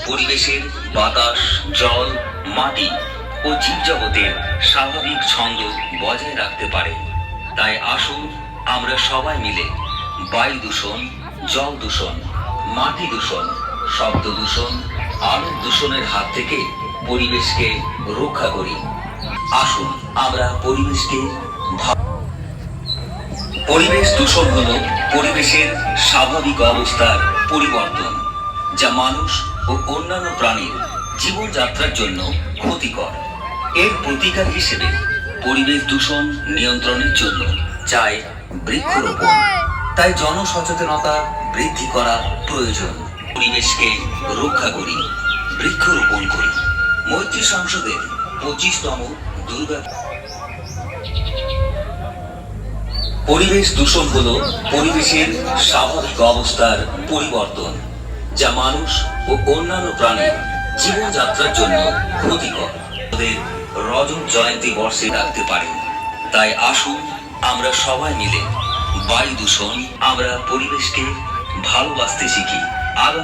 পরিবেশের বাতাস, জল, মাটি ও জীবজগতের স্বাভাবিক ছন্দ বজায় রাখতে পারে। তাই আসুন আমরা সবাই মিলে বায়ু দূষণ, জল দূষণ, মাটি দূষণ, শব্দ দূষণ, আলো দূষণের হাত থেকে পরিবেশকে রক্ষা করি। আসুন আমরা পরিবেশকে পরিবেশ দূষণ হল পরিবেশের স্বাভাবিক অবস্থার পরিবর্তন, যা মানুষ ও অন্যান্য প্রাণীর জীবনযাত্রার জন্য ক্ষতিকর। এর প্রতিকার হিসেবে পরিবেশ দূষণ নিয়ন্ত্রণের জন্য চাই বৃক্ষরোপণ। তাই জনসচেতনতা বৃদ্ধি করা প্রয়োজন। পরিবেশকে রক্ষা করি, বৃক্ষরোপণ করি। মৈত্রী সংসদের 25তম দুর্গা পরিবেশ দূষণ হল পরিবেশের স্বাভাবিক অবস্থার পরিবর্তন, যা মানুষ ও অন্যান্য প্রাণীর জীবনযাত্রার জন্য ক্ষতিকর। ওদের রজত জয়ন্তী বর্ষে রাখতে পারে। তাই আসুন আমরা সবাই মিলে বায়ু দূষণ, আমরা পরিবেশকে ভালোবাসতে শিখি। আগামী